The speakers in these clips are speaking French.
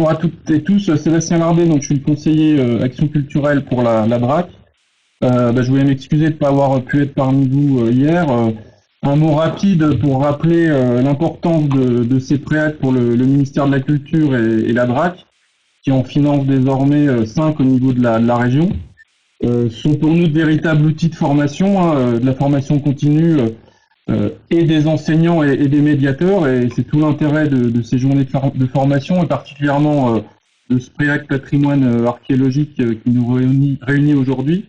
Bonjour à toutes et tous, Sébastien Lardé, donc je suis le conseiller action culturelle pour la DRAC. Je voulais m'excuser de ne pas avoir pu être parmi vous hier. Un mot rapide pour rappeler l'importance de ces préacs pour le ministère de la Culture et la DRAC, qui en finance désormais 5 au niveau de la région. Sont pour nous de véritables outils de formation, de la formation continue et des enseignants et des médiateurs, et c'est tout l'intérêt de ces journées de formation, et particulièrement de ce préac patrimoine archéologique qui nous réunit aujourd'hui,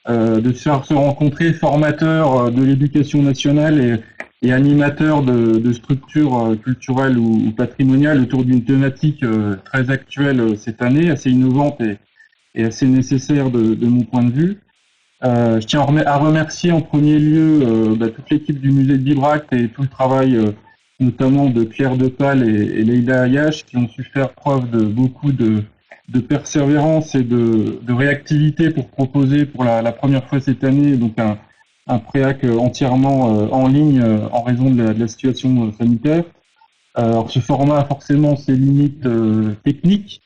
de se faire se rencontrer formateurs de l'éducation nationale et animateurs de structures culturelles ou patrimoniales autour d'une thématique très actuelle cette année, assez innovante et assez nécessaire de mon point de vue. Je tiens à remercier en premier lieu toute l'équipe du musée de Bibrac et tout le travail notamment de Pierre Depal et Leïla Ayache, qui ont su faire preuve de beaucoup de persévérance et de réactivité pour proposer pour la première fois cette année donc un préac entièrement en ligne en raison de la situation sanitaire. Alors ce format a forcément ses limites techniques,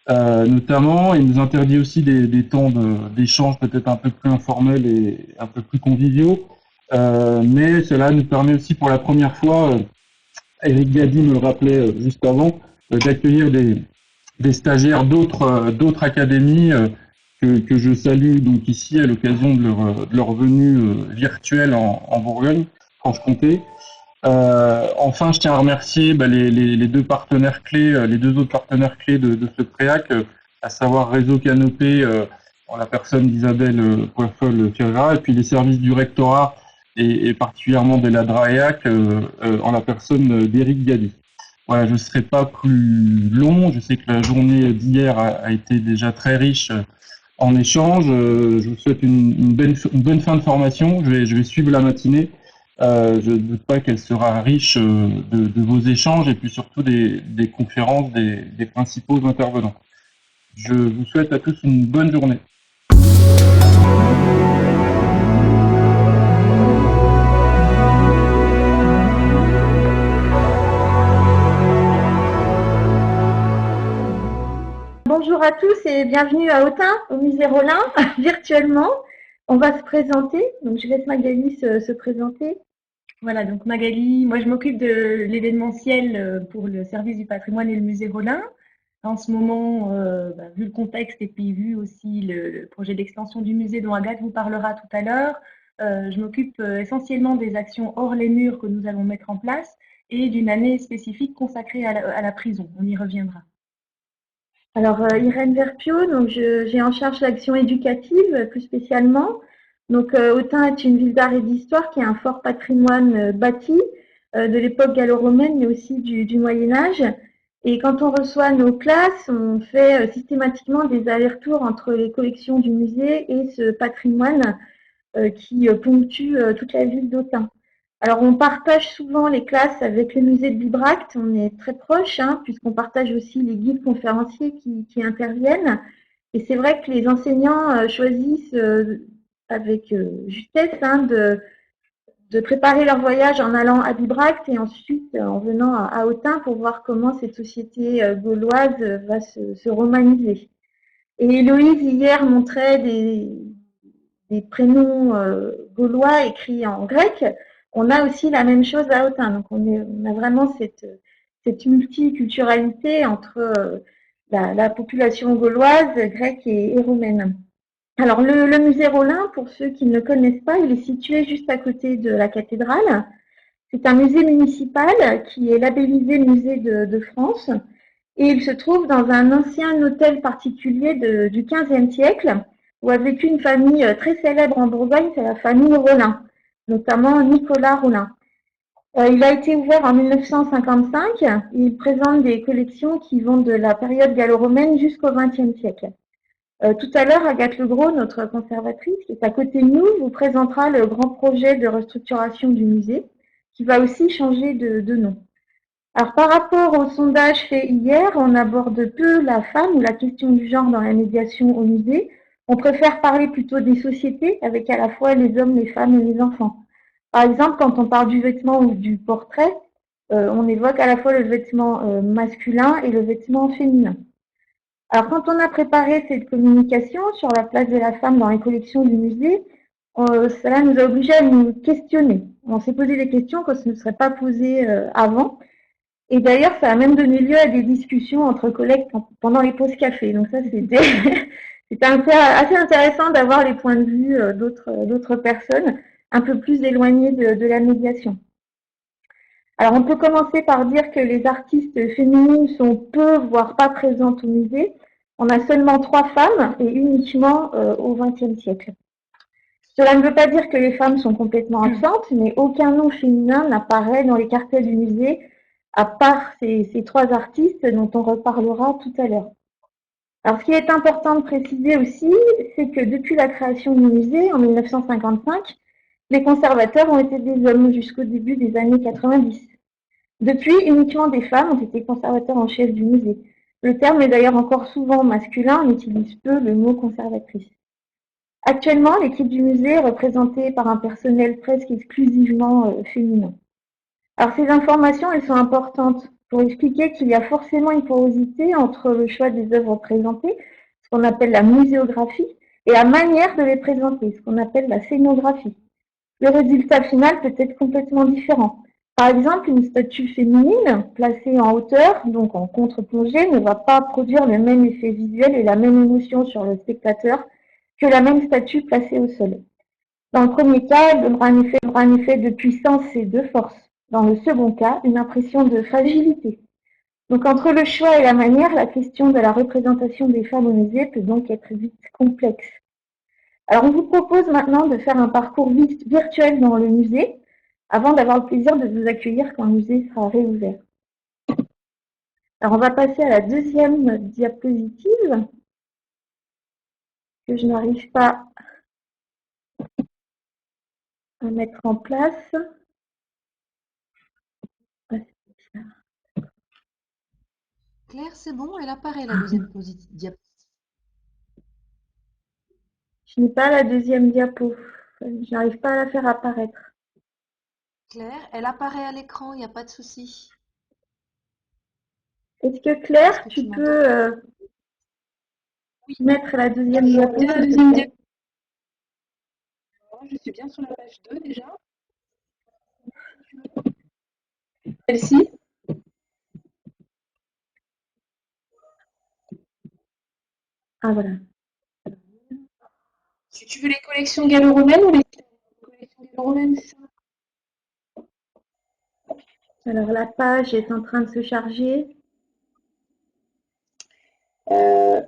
notamment, il nous interdit aussi des temps d'échange peut-être un peu plus informels et un peu plus conviviaux, mais cela nous permet aussi pour la première fois, Eric Gadi me le rappelait juste avant, d'accueillir des stagiaires d'autres académies que je salue donc ici à l'occasion de leur venue virtuelle en Bourgogne-Franche-Comté. Enfin, je tiens à remercier les deux partenaires clés, les deux autres partenaires clés de ce préac, à savoir Réseau Canopé, en la personne d'Isabelle Poiffol-Ferreira, et puis les services du rectorat et particulièrement de la DRAEAC, en la personne d'Éric Gadi. Voilà, je ne serai pas plus long. Je sais que la journée d'hier a été déjà très riche en échanges. Je vous souhaite une bonne fin de formation. Je vais suivre la matinée. Je ne doute pas qu'elle sera riche de vos échanges et puis surtout des conférences des principaux intervenants. Je vous souhaite à tous une bonne journée. Bonjour à tous et bienvenue à Autun, au musée Rollin, virtuellement. On va se présenter, donc je laisse Magali se présenter. Voilà, donc Magali, moi je m'occupe de l'événementiel pour le service du patrimoine et le musée Rollin. En ce moment, vu le contexte et puis vu aussi le projet d'extension du musée dont Agathe vous parlera tout à l'heure, je m'occupe essentiellement des actions hors les murs que nous allons mettre en place et d'une année spécifique consacrée à la prison. On y reviendra. Alors, Irène Verpio, donc j'ai en charge l'action éducative plus spécialement. Donc, Autun est une ville d'art et d'histoire qui a un fort patrimoine bâti de l'époque gallo-romaine, mais aussi du Moyen-Âge. Et quand on reçoit nos classes, on fait systématiquement des allers-retours entre les collections du musée et ce patrimoine qui ponctue toute la ville d'Autun. Alors, on partage souvent les classes avec le musée de Bibracte, on est très proches, puisqu'on partage aussi les guides conférenciers qui interviennent. Et c'est vrai que les enseignants choisissent avec justesse de préparer leur voyage en allant à Bibracte et ensuite en venant à Autun pour voir comment cette société gauloise va se romaniser. Et Héloïse, hier, montrait des prénoms gaulois écrits en grec. On a aussi la même chose à Autun. Donc, on a vraiment cette multiculturalité entre la population gauloise, grecque et romaine. Alors, le musée Rollin, pour ceux qui ne le connaissent pas, il est situé juste à côté de la cathédrale. C'est un musée municipal qui est labellisé Musée de France et il se trouve dans un ancien hôtel particulier du XVe siècle où a vécu une famille très célèbre en Bourgogne, c'est la famille Rollin, notamment Nicolas Rollin. Il a été ouvert en 1955 et il présente des collections qui vont de la période gallo-romaine jusqu'au XXe siècle. Tout à l'heure, Agathe Legros, notre conservatrice, qui est à côté de nous, vous présentera le grand projet de restructuration du musée, qui va aussi changer de nom. Alors, par rapport au sondage fait hier, on aborde peu la femme ou la question du genre dans la médiation au musée. On préfère parler plutôt des sociétés, avec à la fois les hommes, les femmes et les enfants. Par exemple, quand on parle du vêtement ou du portrait, on évoque à la fois le vêtement masculin et le vêtement féminin. Alors, quand on a préparé cette communication sur la place de la femme dans les collections du musée, cela nous a obligés à nous questionner. On s'est posé des questions qu'on ne se serait pas posées avant. Et d'ailleurs, ça a même donné lieu à des discussions entre collègues pendant les pauses café. Donc ça, c'était c'était assez intéressant d'avoir les points de vue d'autres personnes un peu plus éloignées de la médiation. Alors, on peut commencer par dire que les artistes féminines sont peu, voire pas présentes au musée. On a seulement 3 femmes et uniquement au XXe siècle. Cela ne veut pas dire que les femmes sont complètement absentes, mais aucun nom féminin n'apparaît dans les cartels du musée, à part ces 3 artistes dont on reparlera tout à l'heure. Alors, ce qui est important de préciser aussi, c'est que depuis la création du musée, en 1955, les conservateurs ont été des hommes jusqu'au début des années 90. Depuis, uniquement des femmes ont été conservateurs en chef du musée. Le terme est d'ailleurs encore souvent masculin, on utilise peu le mot conservatrice. Actuellement, l'équipe du musée est représentée par un personnel presque exclusivement féminin. Alors ces informations, elles sont importantes pour expliquer qu'il y a forcément une porosité entre le choix des œuvres présentées, ce qu'on appelle la muséographie, et la manière de les présenter, ce qu'on appelle la scénographie. Le résultat final peut être complètement différent. Par exemple, une statue féminine placée en hauteur, donc en contre-plongée, ne va pas produire le même effet visuel et la même émotion sur le spectateur que la même statue placée au sol. Dans le premier cas, elle donnera un effet de puissance et de force. Dans le second cas, une impression de fragilité. Donc entre le choix et la manière, la question de la représentation des femmes au musée peut donc être vite complexe. Alors on vous propose maintenant de faire un parcours virtuel dans le musée avant d'avoir le plaisir de vous accueillir quand le musée sera réouvert. Alors on va passer à la deuxième diapositive que je n'arrive pas à mettre en place. Claire, c'est bon, elle apparaît la deuxième diapositive. Je n'ai pas la deuxième diapo. Je n'arrive pas à la faire apparaître. Claire, elle apparaît à l'écran, il n'y a pas de souci. Est-ce que Claire, tu peux mettre la deuxième diapo? Je suis bien sur la page 2 déjà. Celle-ci. Ah voilà. Tu veux les collections gallo-romaines ou les collections gallo-romaines, c'est ça? Alors la page est en train de se charger. Là,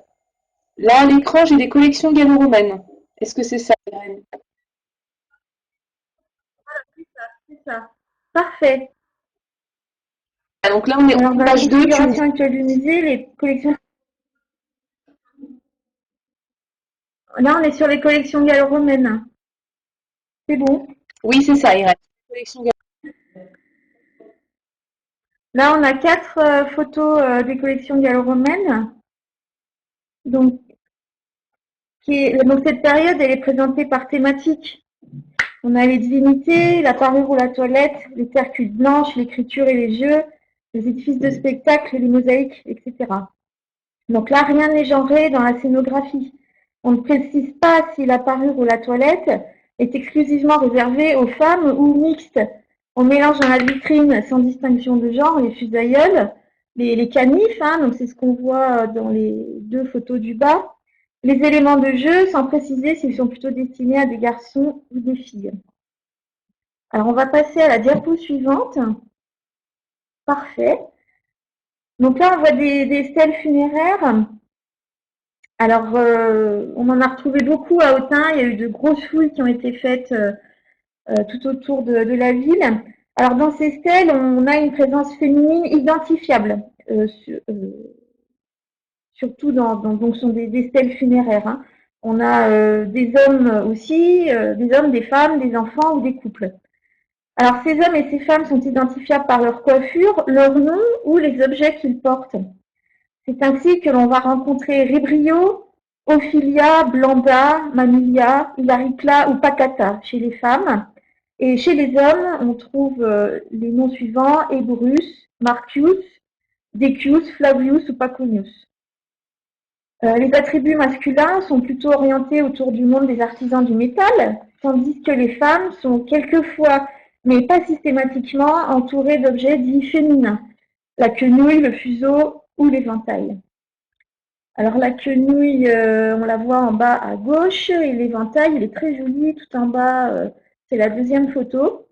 à l'écran, j'ai des collections gallo-romaines. Est-ce que c'est ça, Irène? Voilà, c'est ça. Parfait. Ah, donc là, on est Alors, en dans la page 2. configuration actuelle du musée, les collections. Là, on est sur les collections gallo-romaines. C'est bon? Oui, c'est ça, Irène. Là, on a 4 photos des collections gallo-romaines. Donc, cette période, elle est présentée par thématique. On a les divinités, la parure ou la toilette, les terres cuites blanches, l'écriture et les jeux, les édifices de spectacle, les mosaïques, etc. Donc là, rien n'est genré dans la scénographie. On ne précise pas si la parure ou la toilette est exclusivement réservée aux femmes ou mixte. On mélange dans la vitrine sans distinction de genre les fusaïeuls, les canifs, donc c'est ce qu'on voit dans les 2 photos du bas, les éléments de jeu sans préciser s'ils sont plutôt destinés à des garçons ou des filles. Alors on va passer à la diapo suivante. Parfait. Donc là on voit des stèles funéraires. Alors on en a retrouvé beaucoup à Autun, il y a eu de grosses fouilles qui ont été faites tout autour de la ville. Alors dans ces stèles, on a une présence féminine identifiable, surtout donc sont des stèles funéraires. On a des hommes aussi, des hommes, des femmes, des enfants ou des couples. Alors ces hommes et ces femmes sont identifiables par leur coiffure, leur nom ou les objets qu'ils portent. C'est ainsi que l'on va rencontrer Ribrio, Ophilia, Blanda, Mamilia, Hilaricla ou Pacata chez les femmes. Et chez les hommes, on trouve les noms suivants: Ebrus, Marcius, Decius, Flavius ou Paconius. Les attributs masculins sont plutôt orientés autour du monde des artisans du métal, tandis que les femmes sont quelquefois, mais pas systématiquement, entourées d'objets dits féminins, la quenouille, le fuseau ou l'éventail. Alors la quenouille, on la voit en bas à gauche, et l'éventail, il est très joli, tout en bas, c'est la deuxième photo.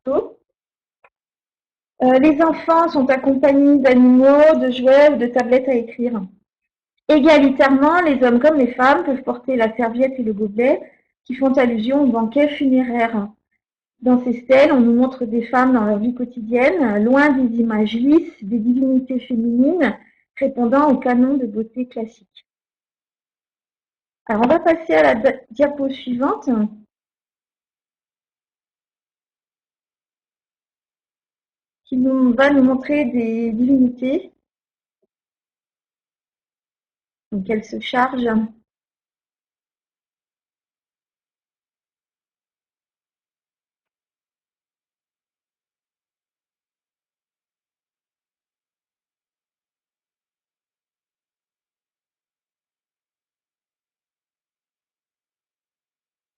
Les enfants sont accompagnés d'animaux, de jouets ou de tablettes à écrire. Égalitairement, les hommes comme les femmes peuvent porter la serviette et le gobelet qui font allusion au banquet funéraire. Dans ces stèles, on nous montre des femmes dans leur vie quotidienne, loin des images lisses, des divinités féminines répondant au canon de beauté classique. Alors, on va passer à la diapo suivante, qui va nous montrer des divinités. Donc, elles se chargent.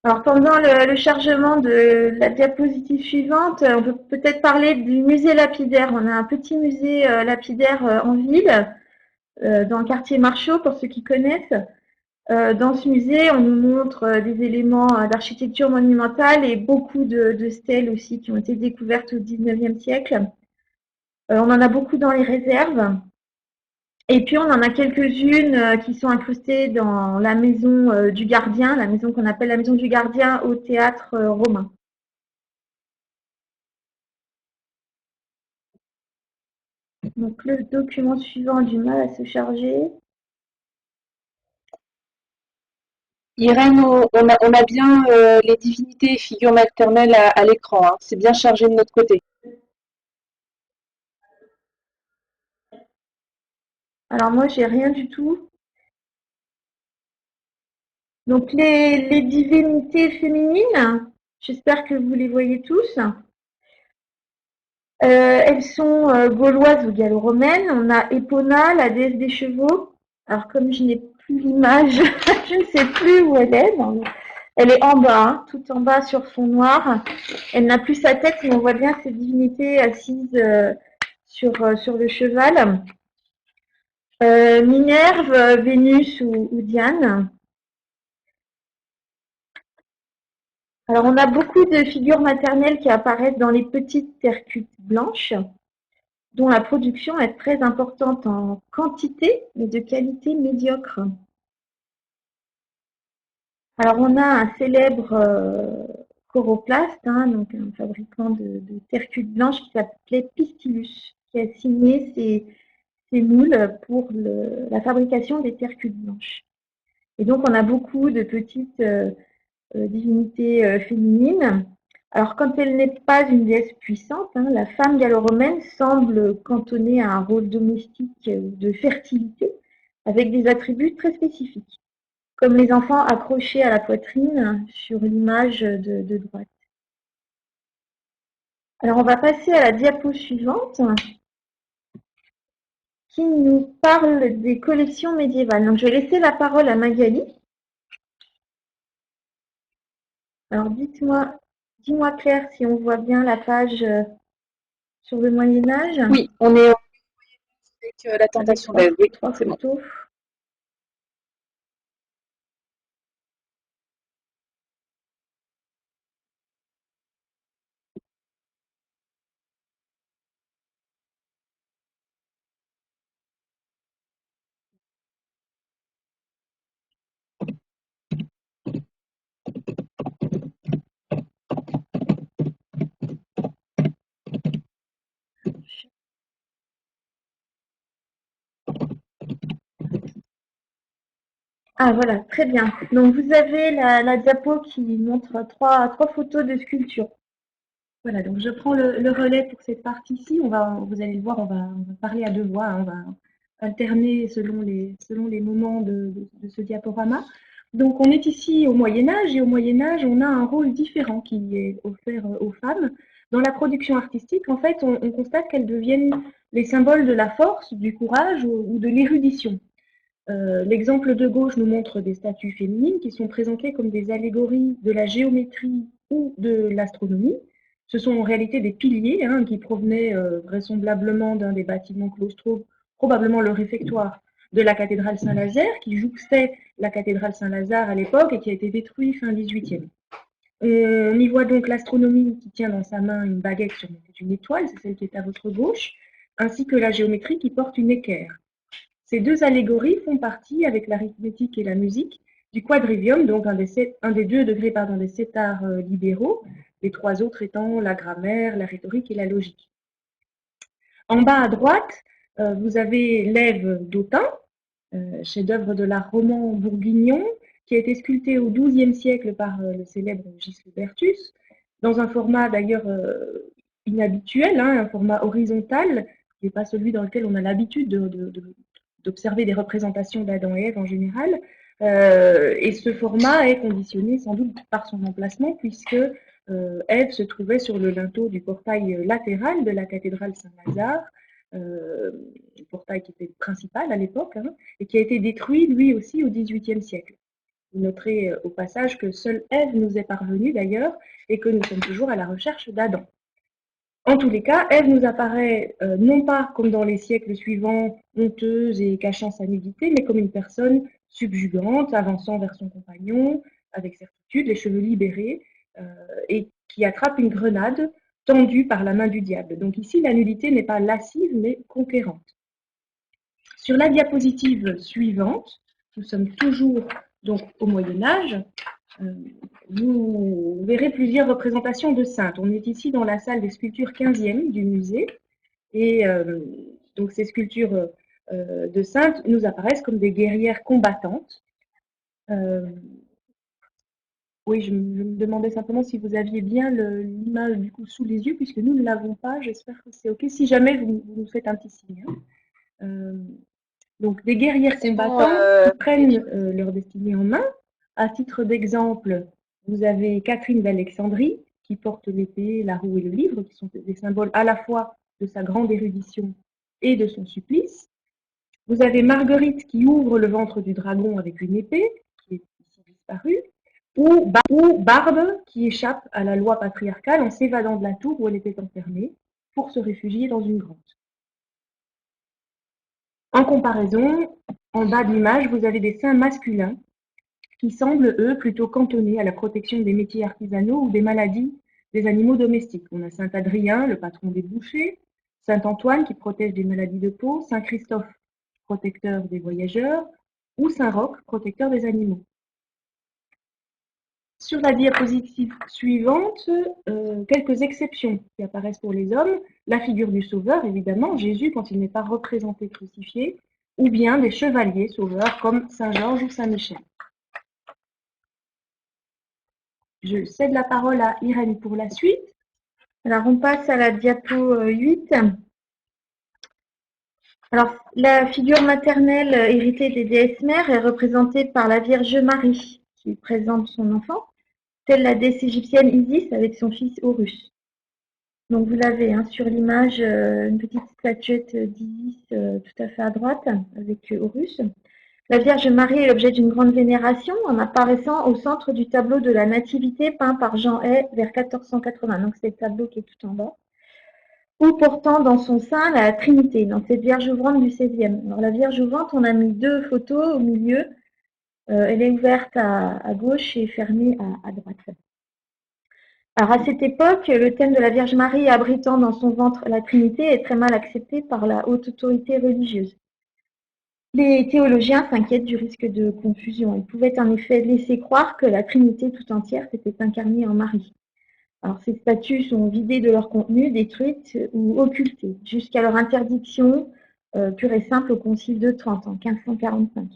Alors, pendant le chargement de la diapositive suivante, on peut peut-être parler du musée lapidaire. On a un petit musée lapidaire en ville, dans le quartier Marchaux, pour ceux qui connaissent. Dans ce musée, on nous montre des éléments d'architecture monumentale et beaucoup de stèles aussi qui ont été découvertes au XIXe siècle. On en a beaucoup dans les réserves. Et puis, on en a quelques-unes qui sont incrustées dans la maison du gardien, la maison qu'on appelle la maison du gardien au théâtre romain. Donc, le document suivant a du mal à se charger. Irène, on a bien les divinités et figures maternelles à l'écran, hein. C'est bien chargé de notre côté. Alors, moi, j'ai rien du tout. Donc, les divinités féminines, j'espère que vous les voyez tous. Elles sont gauloises ou gallo-romaines. On a Epona, la déesse des chevaux. Alors, comme je n'ai plus l'image, je ne sais plus où elle est. Elle est en bas, hein, tout en bas sur fond noir. Elle n'a plus sa tête, mais on voit bien ces divinités assises sur le cheval. Minerve, Vénus ou Diane. Alors, on a beaucoup de figures maternelles qui apparaissent dans les petites tercutes blanches, dont la production est très importante en quantité, mais de qualité médiocre. Alors, on a un célèbre choroplaste, hein, donc un fabricant de tercutes blanches qui s'appelait Pistillus, qui a signé ses moules pour la fabrication des tercutes blanches. Et donc, on a beaucoup de petites divinité féminine. Alors, quand elle n'est pas une déesse puissante, hein, la femme gallo-romaine semble cantonnée à un rôle domestique de fertilité, avec des attributs très spécifiques, comme les enfants accrochés à la poitrine sur l'image de droite. Alors, on va passer à la diapo suivante, qui nous parle des collections médiévales. Donc, je vais laisser la parole à Magali. Alors, dis-moi Claire si on voit bien la page sur le Moyen-Âge. Oui, on est avec la tentation d'Ève. Oui, Trois c'est bon. photos. Ah voilà, très bien. Donc vous avez la diapo qui montre trois photos de sculpture. Voilà, donc je prends le relais pour cette partie-ci. Vous allez le voir, on va parler à deux voix, hein. On va alterner selon les moments de ce diaporama. Donc on est ici au Moyen-Âge, et au Moyen-Âge, on a un rôle différent qui est offert aux femmes. Dans la production artistique, en fait, on constate qu'elles deviennent les symboles de la force, du courage ou de l'érudition. L'exemple de gauche nous montre des statues féminines qui sont présentées comme des allégories de la géométrie ou de l'astronomie. Ce sont en réalité des piliers qui provenaient vraisemblablement d'un des bâtiments claustraux, probablement le réfectoire de la cathédrale Saint-Lazare, qui jouxtait la cathédrale Saint-Lazare à l'époque et qui a été détruit fin 18e. On y voit donc l'astronomie qui tient dans sa main une baguette surmontée d'une étoile, c'est celle qui est à votre gauche, ainsi que la géométrie qui porte une équerre. Ces deux allégories font partie, avec l'arithmétique et la musique, du quadrivium, donc un des 2 degrés des 7 arts libéraux, les 3 autres étant la grammaire, la rhétorique et la logique. En bas à droite, vous avez l'Ève d'Autun, chef-d'œuvre de l'art roman bourguignon, qui a été sculpté au XIIe siècle par le célèbre Gislebertus, dans un format d'ailleurs inhabituel, un format horizontal, qui n'est pas celui dans lequel on a l'habitude d'observer des représentations d'Adam et Ève en général. Et ce format est conditionné sans doute par son emplacement, puisque Ève se trouvait sur le linteau du portail latéral de la cathédrale Saint-Lazare, le portail qui était principal à l'époque, et qui a été détruit lui aussi au XVIIIe siècle. Vous noterez au passage que seule Ève nous est parvenue d'ailleurs, et que nous sommes toujours à la recherche d'Adam. En tous les cas, Ève nous apparaît non pas comme dans les siècles suivants, honteuse et cachant sa nudité, mais comme une personne subjugante, avançant vers son compagnon, avec certitude, les cheveux libérés, et qui attrape une grenade tendue par la main du diable. Donc ici, la nudité n'est pas lascive, mais conquérante. Sur la diapositive suivante, nous sommes toujours donc au Moyen-Âge, vous verrez plusieurs représentations de saintes. On est ici dans la salle des sculptures 15e du musée. Et donc ces sculptures de saintes nous apparaissent comme des guerrières combattantes. Oui, je me demandais simplement si vous aviez bien l'image du coup sous les yeux, puisque nous ne l'avons pas. J'espère que c'est OK. Si jamais, vous nous faites un petit signe. Donc des guerrières combattantes qui prennent leur destinée en main. À titre d'exemple, vous avez Catherine d'Alexandrie qui porte l'épée, la roue et le livre, qui sont des symboles à la fois de sa grande érudition et de son supplice. Vous avez Marguerite qui ouvre le ventre du dragon avec une épée, qui est ici disparue, ou Barbe qui échappe à la loi patriarcale en s'évadant de la tour où elle était enfermée pour se réfugier dans une grotte. En comparaison, en bas de l'image, vous avez des saints masculins qui semblent, eux, plutôt cantonnés à la protection des métiers artisanaux ou des maladies des animaux domestiques. On a saint Adrien, le patron des bouchers, saint Antoine qui protège des maladies de peau, saint Christophe, protecteur des voyageurs, ou saint Roch, protecteur des animaux. Sur la diapositive suivante, quelques exceptions qui apparaissent pour les hommes. La figure du sauveur, évidemment, Jésus quand il n'est pas représenté crucifié, ou bien des chevaliers sauveurs comme saint Georges ou saint Michel. Je cède la parole à Irène pour la suite. Alors, on passe à la diapo 8. Alors, la figure maternelle héritée des déesses mères est représentée par la Vierge Marie, qui présente son enfant, telle la déesse égyptienne Isis avec son fils Horus. Donc, vous l'avez sur l'image, une petite statuette d'Isis tout à fait à droite, avec Horus. La Vierge Marie est l'objet d'une grande vénération en apparaissant au centre du tableau de la Nativité peint par Jean Hay vers 1480. Donc, c'est le tableau qui est tout en bas. Ou portant dans son sein la Trinité, dans cette Vierge ouvrante du XVIe. Alors, la Vierge ouvrante, on a mis 2 photos au milieu. Elle est ouverte à gauche et fermée à droite. Alors, à cette époque, le thème de la Vierge Marie abritant dans son ventre la Trinité est très mal accepté par la haute autorité religieuse. Les théologiens s'inquiètent du risque de confusion. Ils pouvaient en effet laisser croire que la Trinité tout entière s'était incarnée en Marie. Alors, ces statues sont vidées de leur contenu, détruites ou occultées, jusqu'à leur interdiction pure et simple au Concile de Trente en 1545.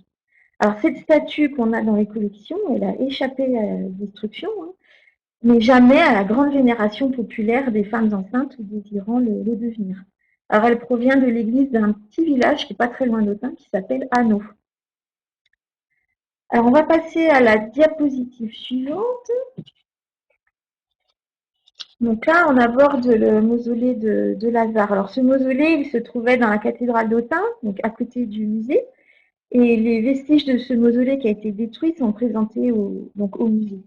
Alors, cette statue qu'on a dans les collections, elle a échappé à la destruction, mais jamais à la grande vénération populaire des femmes enceintes ou désirant le devenir. Alors, elle provient de l'église d'un petit village qui n'est pas très loin d'Autun, qui s'appelle Hanau. Alors, on va passer à la diapositive suivante. Donc là, on aborde le mausolée de Lazare. Alors, ce mausolée, il se trouvait dans la cathédrale d'Autun, donc à côté du musée. Et les vestiges de ce mausolée qui a été détruit sont présentés donc au musée.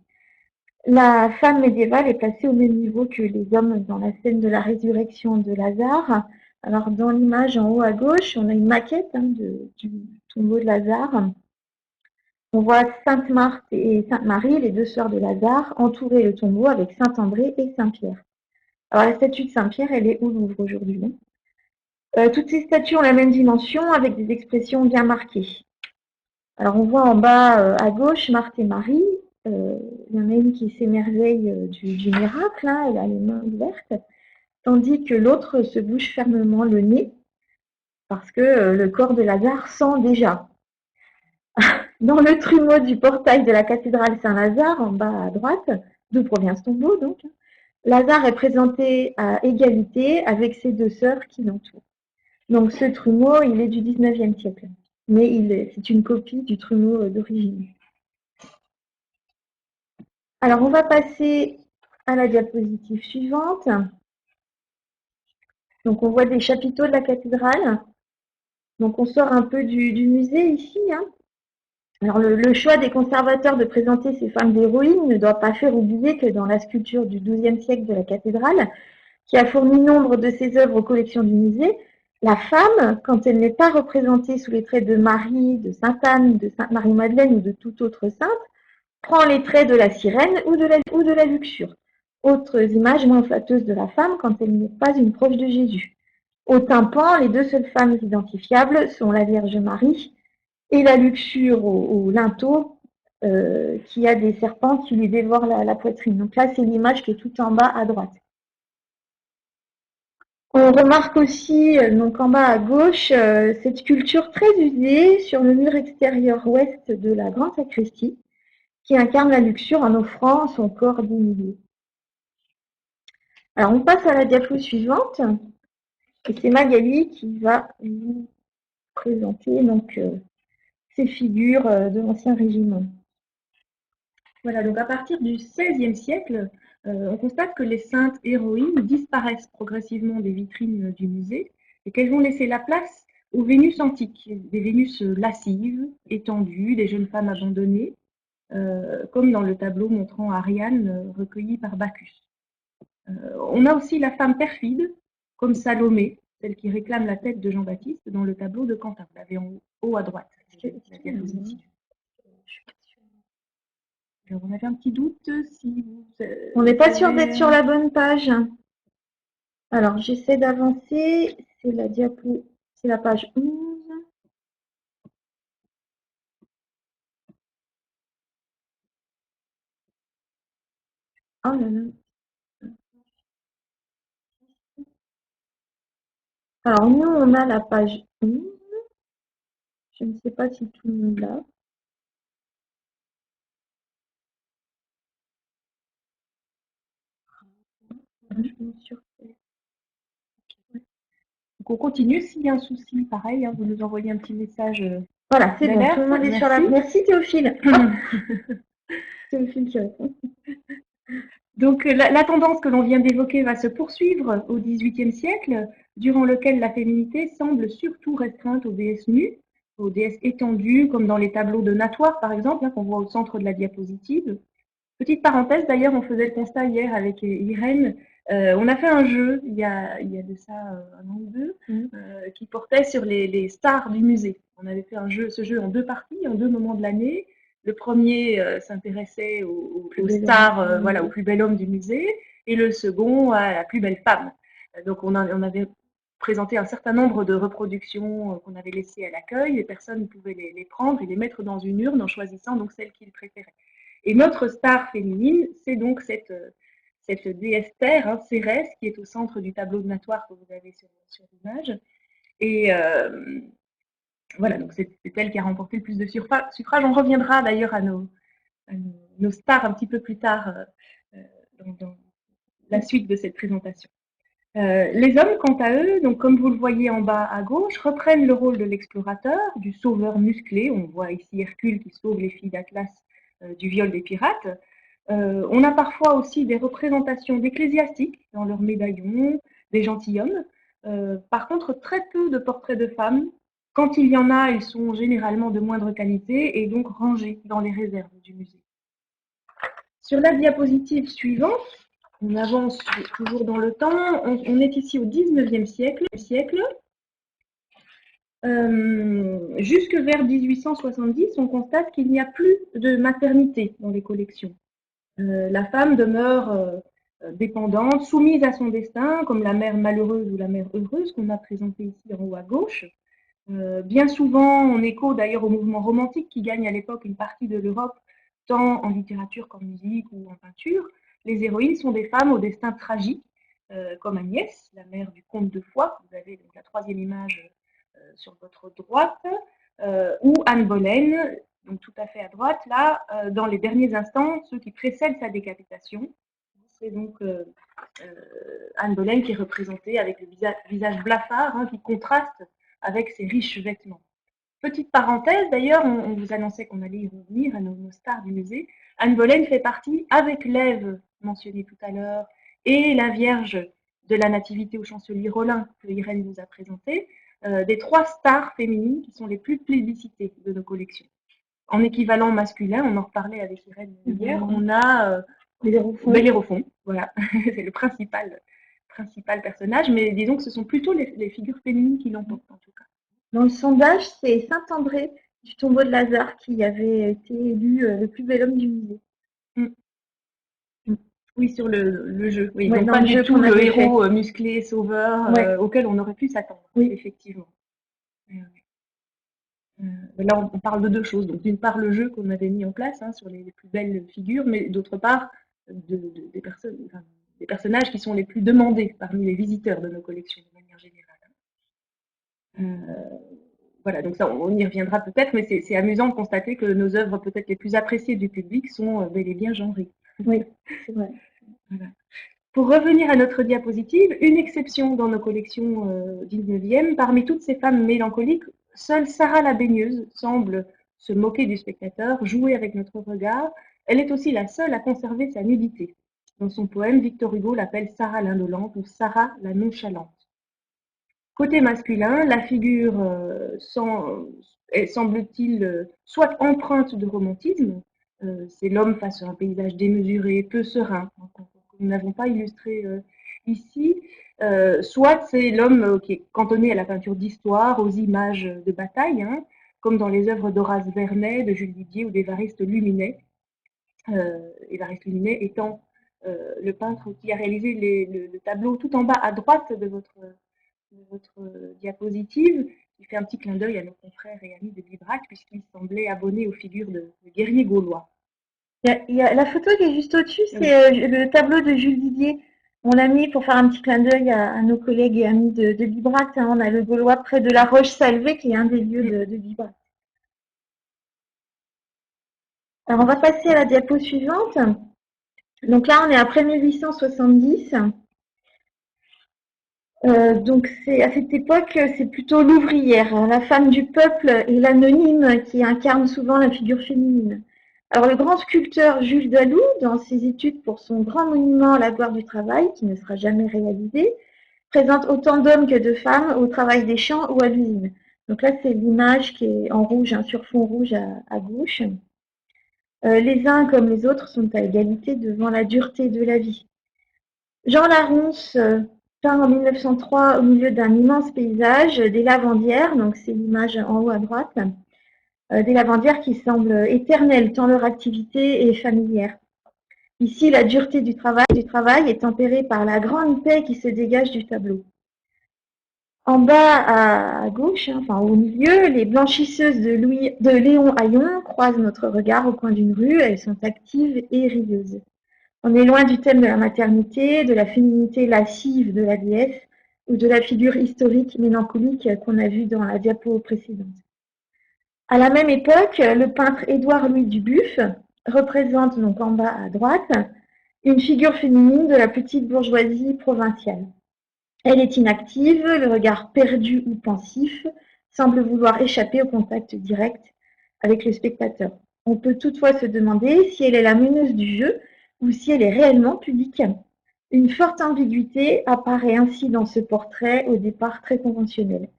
La femme médiévale est placée au même niveau que les hommes dans la scène de la résurrection de Lazare. Alors, dans l'image en haut à gauche, on a une maquette du tombeau de Lazare. On voit Sainte Marthe et Sainte Marie, les deux sœurs de Lazare, entourer le tombeau avec Saint André et Saint Pierre. Alors, la statue de Saint Pierre, elle est au Louvre aujourd'hui. Toutes ces statues ont la même dimension avec des expressions bien marquées. Alors, on voit en bas à gauche Marthe et Marie. Il y en a une qui s'émerveille du miracle, hein, elle a les mains ouvertes, tandis que l'autre se bouche fermement le nez parce que le corps de Lazare sent déjà. Dans le trumeau du portail de la cathédrale Saint-Lazare, en bas à droite, d'où provient ce tombeau donc, Lazare est présenté à égalité avec ses deux sœurs qui l'entourent. Donc ce trumeau, il est du 19e siècle, mais c'est une copie du trumeau d'origine. Alors on va passer à la diapositive suivante. Donc on voit des chapiteaux de la cathédrale. Donc on sort un peu du musée ici, hein. Alors le choix des conservateurs de présenter ces femmes d'héroïnes ne doit pas faire oublier que dans la sculpture du XIIe siècle de la cathédrale, qui a fourni nombre de ses œuvres aux collections du musée, la femme, quand elle n'est pas représentée sous les traits de Marie, de Sainte Anne, de Sainte Marie-Madeleine ou de toute autre sainte, prend les traits de la sirène ou de la luxure. Autres images moins flatteuses de la femme quand elle n'est pas une proche de Jésus. Au tympan, les deux seules femmes identifiables sont la Vierge Marie et la luxure au linteau qui a des serpents qui lui dévorent la poitrine. Donc là, c'est l'image qui est tout en bas à droite. On remarque aussi, donc en bas à gauche, cette sculpture très usée sur le mur extérieur ouest de la grande sacristie, qui incarne la luxure en offrant son corps d'humilié. Alors on passe à la diapo suivante, et c'est Magali qui va vous présenter donc ces figures de l'Ancien Régime. Voilà, donc à partir du XVIe siècle, on constate que les saintes héroïnes disparaissent progressivement des vitrines du musée et qu'elles vont laisser la place aux Vénus antiques, des Vénus lascives, étendues, des jeunes femmes abandonnées, comme dans le tableau montrant Ariane recueillie par Bacchus. On a aussi la femme perfide, comme Salomé, celle qui réclame la tête de Jean-Baptiste dans le tableau de Quentin. Vous l'avez en haut à droite. Alors, on avait un petit doute si vous. On n'est pas sûr d'être sur la bonne page. Alors, j'essaie d'avancer. C'est la diapo, c'est la page 11. Oh là là. Alors, nous, on a la page 11. Je ne sais pas si tout le monde l'a. Donc on continue. S'il y a un souci, pareil, hein, vous nous envoyez un petit message. Voilà, c'est bon. Tout le monde est sur la. Merci Théophile. Théophile qui répond. Donc la tendance que l'on vient d'évoquer va se poursuivre au XVIIIe siècle, durant lequel la féminité semble surtout restreinte aux déesses nues, aux déesses étendues, comme dans les tableaux de Natoire, par exemple, hein, qu'on voit au centre de la diapositive. Petite parenthèse, d'ailleurs, on faisait le constat hier avec Irène. On a fait un jeu, il y a de ça un an ou deux, qui portait sur les stars du musée. On avait fait ce jeu en deux parties, en deux moments de l'année. Le premier s'intéressait aux stars, voilà, au plus bel homme du musée, et le second à la plus belle femme. Donc on avait présenté un certain nombre de reproductions qu'on avait laissées à l'accueil. Les personnes pouvaient les prendre et les mettre dans une urne en choisissant donc celle qu'ils préféraient. Et notre star féminine, c'est donc cette déesse terre, hein, Cérès, qui est au centre du tableau de Natoire que vous avez sur l'image. Et voilà, donc c'est elle qui a remporté le plus de suffrages. On reviendra d'ailleurs à nos stars un petit peu plus tard dans la suite de cette présentation. Les hommes, quant à eux, donc comme vous le voyez en bas à gauche, reprennent le rôle de l'explorateur, du sauveur musclé. On voit ici Hercule qui sauve les filles d'Atlas du viol des pirates. On a parfois aussi des représentations d'ecclésiastiques dans leurs médaillons, des gentilshommes. Par contre, très peu de portraits de femmes, Quand il y en a, ils sont généralement de moindre qualité et donc rangés dans les réserves du musée. Sur la diapositive suivante, on avance toujours dans le temps, on est ici au 19e siècle. Jusque vers 1870, on constate qu'il n'y a plus de maternité dans les collections. La femme demeure dépendante, soumise à son destin, comme la mère malheureuse ou la mère heureuse qu'on a présentée ici en haut à gauche. Bien souvent, en écho d'ailleurs au mouvement romantique qui gagne à l'époque une partie de l'Europe, tant en littérature qu'en musique ou en peinture, les héroïnes sont des femmes au destin tragique, comme Agnès, la mère du comte de Foix, vous avez donc la troisième image sur votre droite, ou Anne Boleyn, donc tout à fait à droite, là, dans les derniers instants, ceux qui précèdent sa décapitation. C'est donc Anne Boleyn qui est représentée avec le visage blafard, hein, qui contraste avec ses riches vêtements. Petite parenthèse, d'ailleurs, on vous annonçait qu'on allait y revenir à nos stars du musée. Anne Boleyn fait partie, avec l'Ève mentionnée tout à l'heure, et la Vierge de la Nativité au chancelier Rollin, que Irène vous a présenté, des 3 stars féminines qui sont les plus plébiscitées de nos collections. En équivalent masculin, on en reparlait avec Irène hier, on a Bellérophon, voilà, c'est le principal personnage, mais disons que ce sont plutôt les figures féminines qui l'emportent en tout cas. Dans le sondage, c'est Saint-André du tombeau de Lazare qui avait été élu le plus bel homme du musée. Oui, sur le jeu. Oui, Ouais, donc dans pas le du jeu tout qu'on le avait héros musclé, sauveur, Ouais. auquel on aurait pu s'attendre, Oui. effectivement. Là, on parle de 2 choses. Donc, d'une part, le jeu qu'on avait mis en place hein, sur les plus belles figures, mais d'autre part, des personnages qui sont les plus demandés parmi les visiteurs de nos collections, de manière générale. Voilà, donc ça, on y reviendra peut-être, mais c'est amusant de constater que nos œuvres peut-être les plus appréciées du public sont bel et bien genrées. Oui, c'est vrai. Voilà. Pour revenir à notre diapositive, une exception dans nos collections 19e, parmi toutes ces femmes mélancoliques, seule Sarah la baigneuse semble se moquer du spectateur, jouer avec notre regard. Elle est aussi la seule à conserver sa nudité. Dans son poème, Victor Hugo l'appelle Sarah l'indolente ou Sarah la nonchalante. Côté masculin, la figure semble-t-il soit empreinte de romantisme, c'est l'homme face à un paysage démesuré, peu serein, que nous n'avons pas illustré ici, soit c'est l'homme qui est cantonné à la peinture d'histoire, aux images de bataille, hein, comme dans les œuvres d'Horace Vernet, de Jules Didier ou d'Évariste Luminet. Évariste Luminet étant le peintre qui a réalisé le tableau tout en bas à droite de votre diapositive, qui fait un petit clin d'œil à nos confrères et amis de Bibrac, puisqu'il semblait abonné aux figures de guerriers gaulois. Il y a la photo qui est juste au-dessus, c'est le tableau de Jules Didier. On l'a mis pour faire un petit clin d'œil à nos collègues et amis de Bibrac. Hein. On a le Gaulois près de la Roche-Salvé, qui est un des lieux de Bibrac. Alors, on va passer à la diapo suivante. Donc là, on est après 1870. Donc c'est à cette époque, c'est plutôt l'ouvrière, hein, la femme du peuple et l'anonyme qui incarne souvent la figure féminine. Alors le grand sculpteur Jules Dalou, dans ses études pour son grand monument à la gloire du travail, qui ne sera jamais réalisé, présente autant d'hommes que de femmes au travail des champs ou à l'usine. Donc là, c'est l'image qui est en rouge, hein, sur fond rouge à gauche. Les uns comme les autres sont à égalité devant la dureté de la vie. Jean Larousse peint en 1903 au milieu d'un immense paysage, des lavandières, donc c'est l'image en haut à droite, des lavandières qui semblent éternelles tant leur activité est familière. Ici, la dureté du travail est tempérée par la grande paix qui se dégage du tableau. En bas à gauche, enfin au milieu, les blanchisseuses de Léon Hayon croisent notre regard au coin d'une rue. Elles sont actives et rieuses. On est loin du thème de la maternité, de la féminité lascive de la déesse ou de la figure historique mélancolique qu'on a vue dans la diapo précédente. À la même époque, le peintre Édouard-Louis Dubuff représente, donc en bas à droite, une figure féminine de la petite bourgeoisie provinciale. Elle est inactive, le regard perdu ou pensif, semble vouloir échapper au contact direct avec le spectateur. On peut toutefois se demander si elle est la meneuse du jeu ou si elle est réellement pudique. Une forte ambiguïté apparaît ainsi dans ce portrait au départ très conventionnel.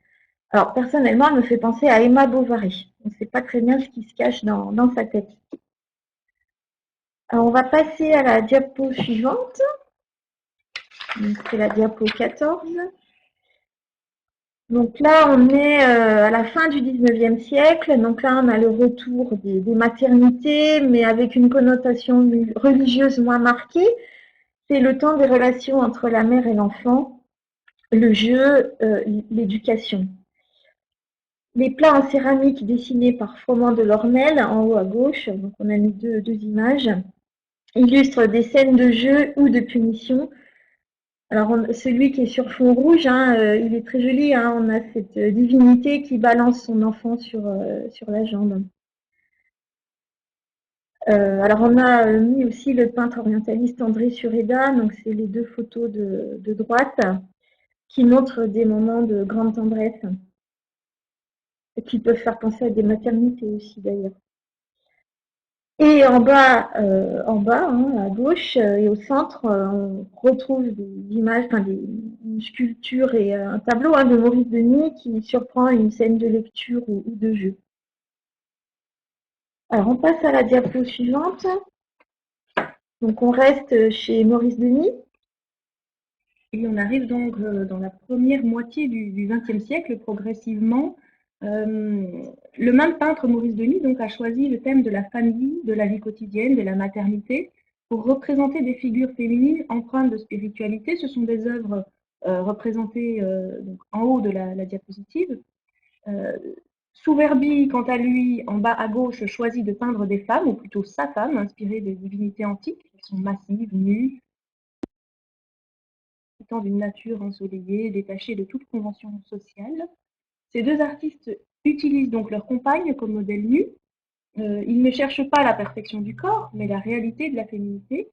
Alors, personnellement, elle me fait penser à Emma Bovary. On ne sait pas très bien ce qui se cache dans sa tête. Alors, on va passer à la diapo suivante. C'est la diapo 14. Donc là, on est à la fin du 19e siècle. Donc là, on a le retour des maternités, mais avec une connotation religieuse moins marquée. C'est le temps des relations entre la mère et l'enfant, le jeu, l'éducation. Les plats en céramique dessinés par Froment de Lormel, en haut à gauche, donc on a mis deux images, illustrent des scènes de jeu ou de punition. Alors, celui qui est sur fond rouge, hein, il est très joli. Hein, on a cette divinité qui balance son enfant sur la jambe. Alors, on a mis aussi le peintre orientaliste André Sureda. Donc, c'est les deux photos de droite qui montrent des moments de grande tendresse et qui peuvent faire penser à des maternités aussi, d'ailleurs. Et en bas, hein, à gauche et au centre, on retrouve des images, enfin une sculpture et un tableau hein, de Maurice Denis qui surprend une scène de lecture ou de jeu. Alors on passe à la diapo suivante. Donc on reste chez Maurice Denis. Et on arrive donc dans la première moitié du XXe siècle, progressivement. Le même peintre, Maurice Denis, donc, a choisi le thème de la famille, de la vie quotidienne, de la maternité, pour représenter des figures féminines empreintes de spiritualité. Ce sont des œuvres représentées donc, en haut de la diapositive. Souverbi, quant à lui, en bas à gauche, choisit de peindre des femmes, ou plutôt sa femme, inspirée des divinités antiques. Elles sont massives, nues, d'une nature ensoleillée, détachée de toute convention sociale. Ces deux artistes utilisent donc leur compagne comme modèle nu. Ils ne cherchent pas la perfection du corps, mais la réalité de la féminité.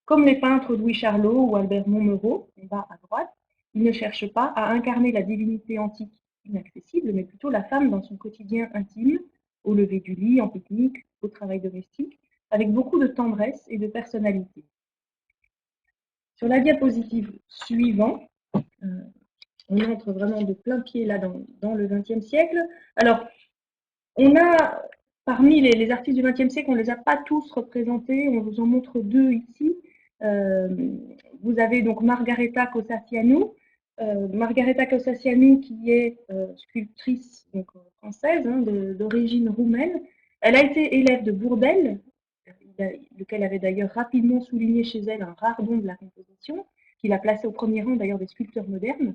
Comme les peintres Louis Charlot ou Albert Montmereau, en bas à droite, ils ne cherchent pas à incarner la divinité antique inaccessible, mais plutôt la femme dans son quotidien intime, au lever du lit, en pique-nique, au travail domestique, avec beaucoup de tendresse et de personnalité. Sur la diapositive suivante, on entre vraiment de plein pied là dans le XXe siècle. Alors, on a, parmi les artistes du XXe siècle, on ne les a pas tous représentés, on vous en montre deux ici. Vous avez donc Margareta Cossacciano. Margareta Cossacciano qui est sculptrice donc, française, hein, d'origine roumaine. Elle a été élève de Bourdelle, lequel avait d'ailleurs rapidement souligné chez elle un rare don de la composition, qui l'a placée au premier rang d'ailleurs des sculpteurs modernes.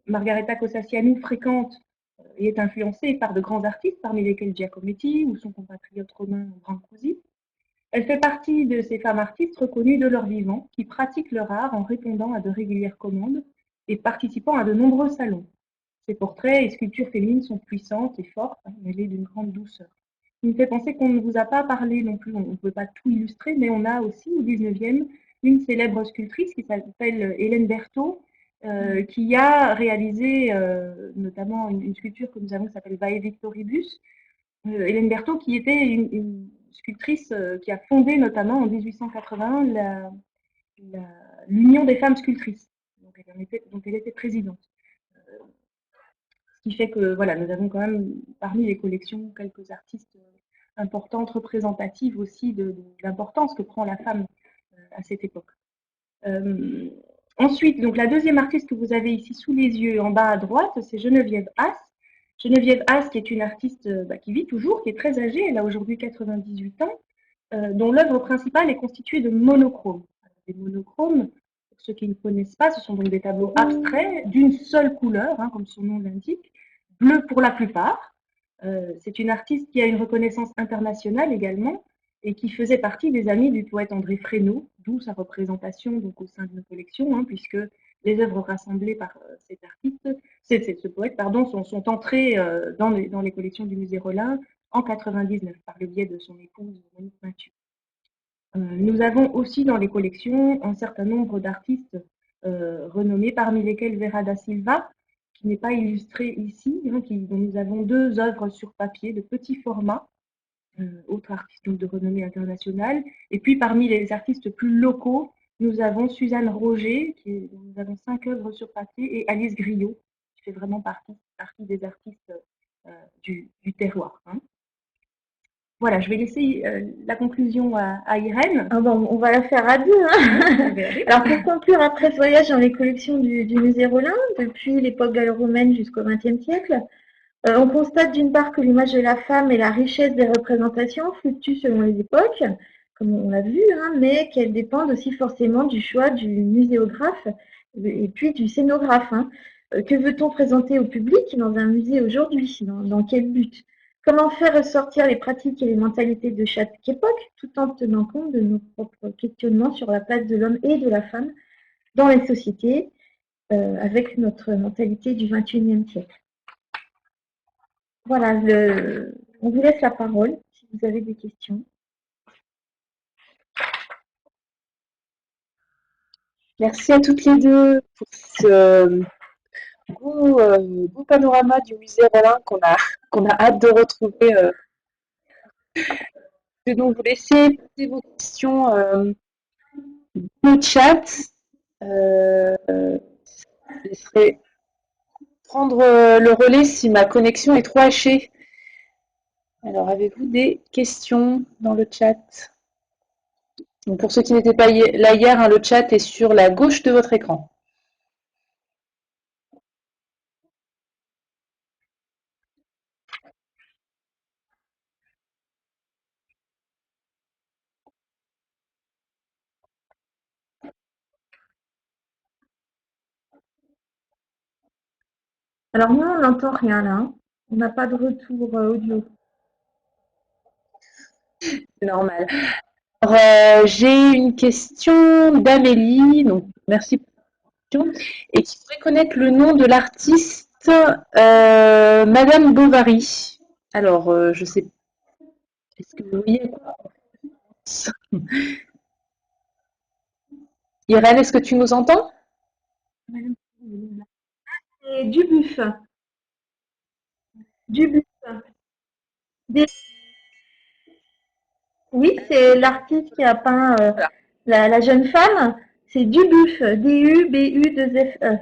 Margareta Cossacciano fréquente et est influencée par de grands artistes, parmi lesquels Giacometti ou son compatriote romain Brancusi. Elle fait partie de ces femmes artistes reconnues de leur vivant, qui pratiquent leur art en répondant à de régulières commandes et participant à de nombreux salons. Ses portraits et sculptures féminines sont puissantes et fortes, mêlées d'une grande douceur. Il me fait penser qu'on ne vous a pas parlé non plus, on ne peut pas tout illustrer, mais on a aussi au 19e une célèbre sculptrice qui s'appelle Hélène Berthaud, qui a réalisé notamment une sculpture que nous avons qui s'appelle Vae Victoribus. Hélène Berthaud qui était une sculptrice qui a fondé notamment en 1881 l'Union des femmes sculptrices, dont elle était présidente. Ce qui fait que voilà, nous avons quand même parmi les collections quelques artistes importantes, représentatives aussi de l'importance que prend la femme à cette époque. Ensuite, donc la deuxième artiste que vous avez ici sous les yeux en bas à droite, c'est Geneviève Haas. Geneviève Haas, qui est une artiste qui vit toujours, qui est très âgée, elle a aujourd'hui 98 ans, dont l'œuvre principale est constituée de monochromes. Des monochromes, pour ceux qui ne connaissent pas, ce sont donc des tableaux abstraits d'une seule couleur, hein, comme son nom l'indique, bleu pour la plupart. C'est une artiste qui a une reconnaissance internationale également, et qui faisait partie des amis du poète André Fresneau, d'où sa représentation donc, au sein de nos collections, hein, puisque les œuvres rassemblées par cet artiste, ce poète, pardon, sont entrées dans les collections du musée Rollin en 99 par le biais de son épouse Monique Mathieu. Nous avons aussi dans les collections un certain nombre d'artistes renommés, parmi lesquels Vera da Silva, qui n'est pas illustrée ici, hein, dont nous avons deux œuvres sur papier de petit format, autre artiste de renommée internationale. Et puis parmi les artistes plus locaux, nous avons Suzanne Roger, dont nous avons 5 œuvres sur papier, et Alice Griot, qui fait vraiment partie des artistes du terroir. Hein. Voilà, je vais laisser la conclusion à Irène. Ah bon, on va la faire à deux. Hein. Alors pour conclure, après ce voyage dans les collections du musée Rollin, depuis l'époque gallo-romaine jusqu'au XXe siècle, on constate d'une part que l'image de la femme et la richesse des représentations fluctuent selon les époques, comme on l'a vu, hein, mais qu'elles dépendent aussi forcément du choix du muséographe et puis du scénographe. Hein. Que veut-on présenter au public dans un musée aujourd'hui? Dans quel but? Comment faire ressortir les pratiques et les mentalités de chaque époque, tout en tenant compte de nos propres questionnements sur la place de l'homme et de la femme dans les sociétés, avec notre mentalité du XXIe siècle. Voilà, on vous laisse la parole si vous avez des questions. Merci à toutes les deux pour ce beau panorama du musée Rollin qu'on a hâte de retrouver. Je vais donc vous laisser poser vos questions dans le chat. Je laisserai prendre le relais si ma connexion est trop hachée. Alors, avez-vous des questions dans le chat? Donc, pour ceux qui n'étaient pas là hier, hein, le chat est sur la gauche de votre écran. Alors nous, on n'entend rien là. On n'a pas de retour audio. C'est normal. Alors, j'ai une question d'Amélie, donc merci pour la question, et qui pourrait connaître le nom de l'artiste Madame Bovary. Alors, je sais, est-ce que vous voyez à quoi on pense? Irène, est-ce que tu nous entends? C'est Dubuff. Dubuff. Oui, c'est l'artiste qui a peint la jeune femme. C'est Dubuff. D-U-B-U-2-F-E.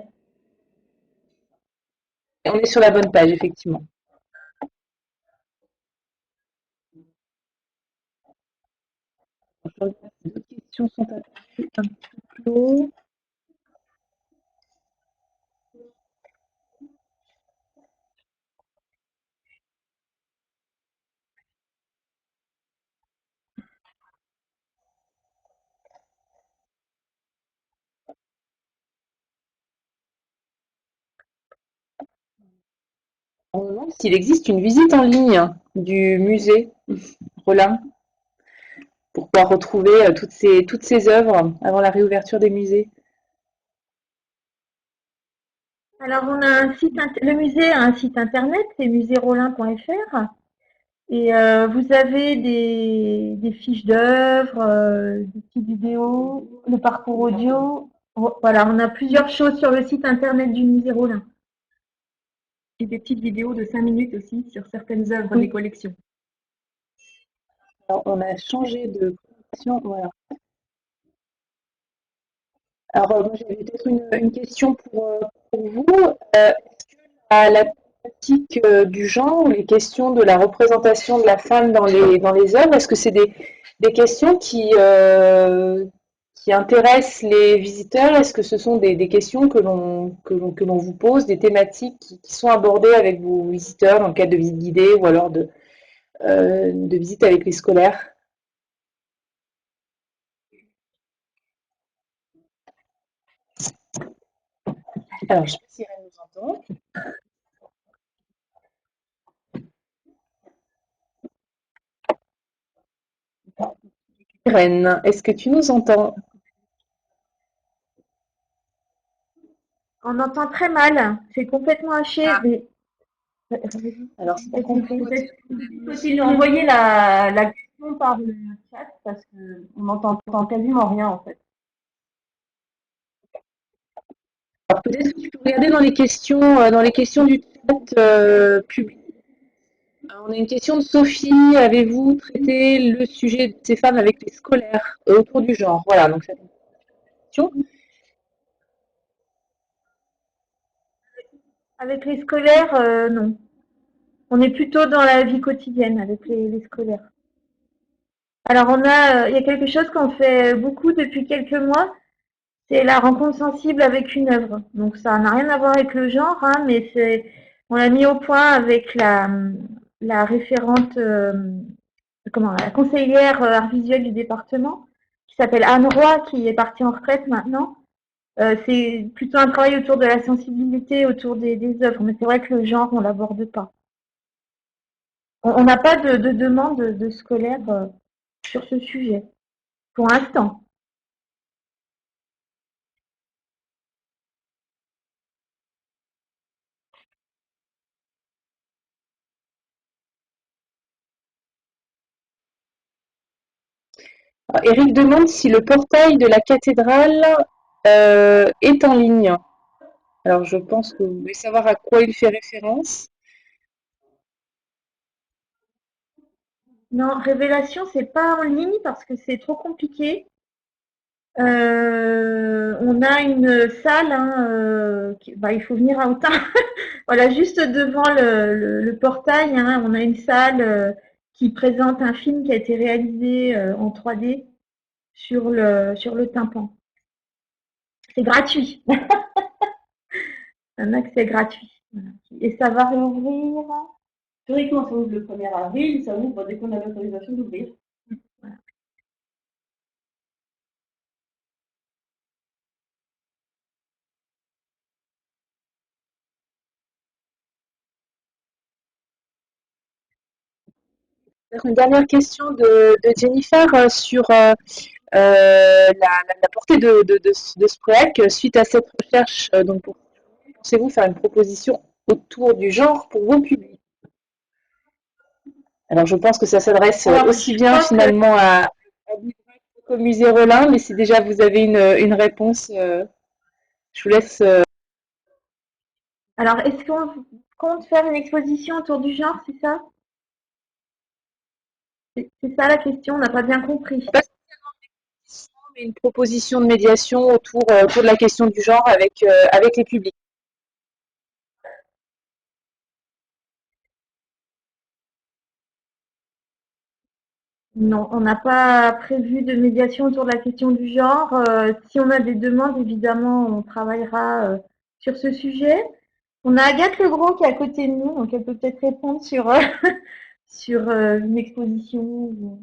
On est sur la bonne page, effectivement. D'autres questions sont apparues un petit peu plus haut. On me demande s'il existe une visite en ligne du musée Rollin pour pouvoir retrouver toutes ces œuvres avant la réouverture des musées. Alors, on a le musée a un site internet, c'est musérollin.fr. Et vous avez des fiches d'œuvres, des petites vidéos, le parcours audio. Voilà, on a plusieurs choses sur le site internet du musée Rollin. Et des petites vidéos de 5 minutes aussi sur certaines œuvres des collections. Alors, on a changé de présentation. Voilà. Alors, moi, j'avais peut-être une question pour vous. Est-ce que la thématique du genre, les questions de la représentation de la femme dans les œuvres, est-ce que c'est des questions qui intéressent les visiteurs? Est-ce que ce sont des questions que l'on vous pose, des thématiques qui sont abordées avec vos visiteurs dans le cadre de visites guidées ou alors de visites avec les scolaires? Alors, je ne sais pas si Irène nous entend. Irène, est-ce que tu nous entends? On entend très mal, c'est complètement haché. Mais... Alors, c'est pas compris. Faut-il lui envoyer la question par le chat parce qu'on n'entend quasiment rien en fait. Alors, peut-être que tu peux regarder dans les questions du chat public. On a une question de Sophie. Avez-vous traité le sujet de ces femmes avec les scolaires autour du genre? Voilà, donc c'est une question. Avec les scolaires, non. On est plutôt dans la vie quotidienne avec les scolaires. Alors il y a quelque chose qu'on fait beaucoup depuis quelques mois, c'est la rencontre sensible avec une œuvre. Donc ça n'a rien à voir avec le genre, hein, mais on l'a mis au point avec la référente, la conseillère art visuel du département, qui s'appelle Anne Roy, qui est partie en retraite maintenant. C'est plutôt un travail autour de la sensibilité, autour des œuvres, mais c'est vrai que le genre, on l'aborde pas. On n'a pas de demande de scolaire sur ce sujet, pour l'instant. Eric demande si le portail de la cathédrale est en ligne. Alors, je pense que vous voulez savoir à quoi il fait référence. Non, Révélation, c'est pas en ligne parce que c'est trop compliqué. On a une salle, hein, il faut venir à Autun. Voilà, juste devant le portail, hein, on a une salle qui présente un film qui a été réalisé en 3D sur le tympan. C'est gratuit. Un accès gratuit. Voilà. Et ça va réouvrir. Théoriquement, ça ouvre le 1er avril, ça ouvre dès qu'on a l'autorisation d'ouvrir. Voilà. Une dernière question de Jennifer sur la portée de ce projet suite à cette recherche. Donc, pensez-vous faire une proposition autour du genre pour vos publics? Alors, je pense que ça s'adresse aussi bien finalement à Bibrac qu'au musée Rollin, mais si déjà vous avez une réponse, je vous laisse. Alors, est-ce qu'on compte faire une exposition autour du genre, c'est ça? C'est ça la question, on n'a pas bien compris. Pas spécialement mais une proposition de médiation autour de la question du genre avec les publics. Non, on n'a pas prévu de médiation autour de la question du genre. Si on a des demandes, évidemment, on travaillera sur ce sujet. On a Agathe Legros qui est à côté de nous, donc elle peut peut-être répondre sur, sur une exposition.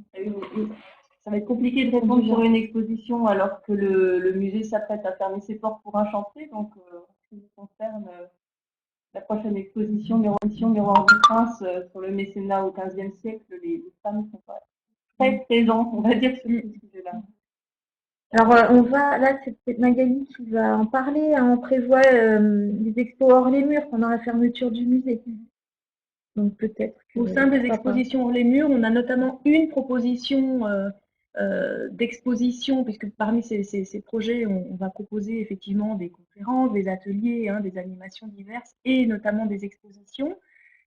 Ça va être compliqué de répondre sur une exposition alors que le musée s'apprête à fermer ses portes pour un chantier. Donc, en ce qui nous concerne, la prochaine exposition Miroir du Prince sur le mécénat au XVe siècle, les femmes ne sont pas très présentes, on va dire, sur ce sujet-là. Alors, là, c'est peut-être Magali qui va en parler, hein. On prévoit des expos hors les murs pendant la fermeture du musée. Donc, peut-être. Au sein des expositions hors les murs, on a notamment une proposition d'exposition, puisque parmi ces projets, on va proposer effectivement des conférences, des ateliers, hein, des animations diverses et notamment des expositions.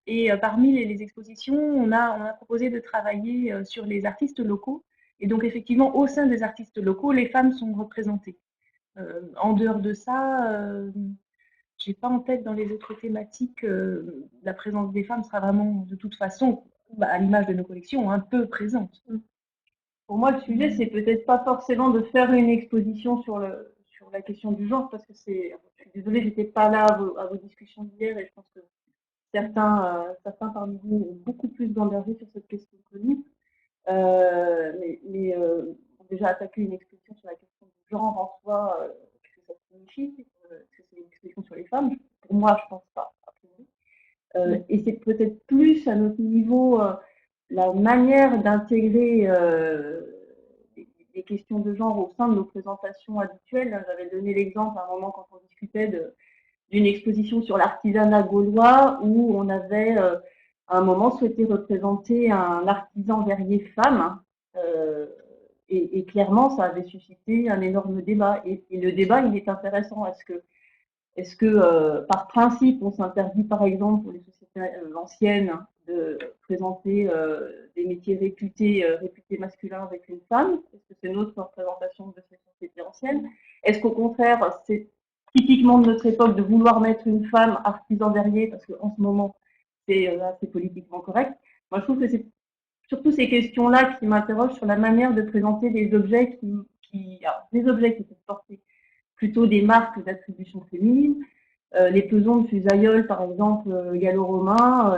Et parmi les expositions, on a proposé de travailler sur les artistes locaux. Et donc, effectivement, au sein des artistes locaux, les femmes sont représentées. En dehors de ça, j'ai pas en tête dans les autres thématiques, la présence des femmes sera vraiment, de toute façon, à l'image de nos collections, un peu présente. Pour moi, le sujet, c'est peut-être pas forcément de faire une exposition sur la question du genre, parce que je suis désolée, j'étais pas là à vos discussions d'hier, et je pense que certains parmi vous ont beaucoup plus d'envergure sur cette question que nous. Mais déjà attaquer une exposition sur la question du genre en soi, ce que ça signifie, est-ce que c'est une exposition sur les femmes? Pour moi, je pense pas. Et c'est peut-être plus à notre niveau la manière d'intégrer les questions de genre au sein de nos présentations habituelles. J'avais donné l'exemple à un moment quand on discutait d'une exposition sur l'artisanat gaulois où on avait à un moment souhaité représenter un artisan verrier femme. Et clairement, ça avait suscité un énorme débat. Et le débat, il est intéressant. Est-ce que par principe, on s'interdit, par exemple, pour les sociétés anciennes, de présenter des métiers réputés masculins avec une femme? Est-ce que c'est notre représentation de ces sociétés anciennes? Est-ce qu'au contraire, c'est typiquement de notre époque de vouloir mettre une femme artisan verrier parce qu'en ce moment c'est politiquement correct. Moi, je trouve que c'est surtout ces questions-là qui m'interrogent sur la manière de présenter des objets des objets qui peuvent porter plutôt des marques d'attribution féminine. Les pesons de Fusailleul, par exemple, gallo-romain,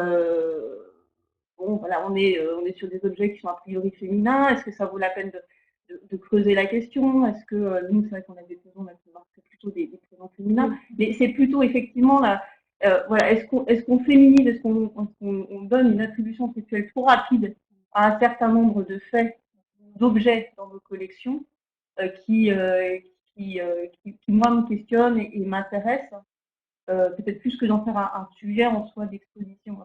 bon, voilà, on est sur des objets qui sont a priori féminins. Est-ce que ça vaut la peine de creuser la question? Est-ce que nous, c'est vrai qu'on a des pesons là, qui marquent plutôt des pesons féminins, mais c'est plutôt effectivement là, voilà, est-ce qu'on féminise, est-ce qu'on donne une attribution sexuelle trop rapide à un certain nombre de faits, d'objets dans nos collections qui moi me questionnent et m'intéressent, peut-être plus que d'en faire un sujet en soi d'exposition.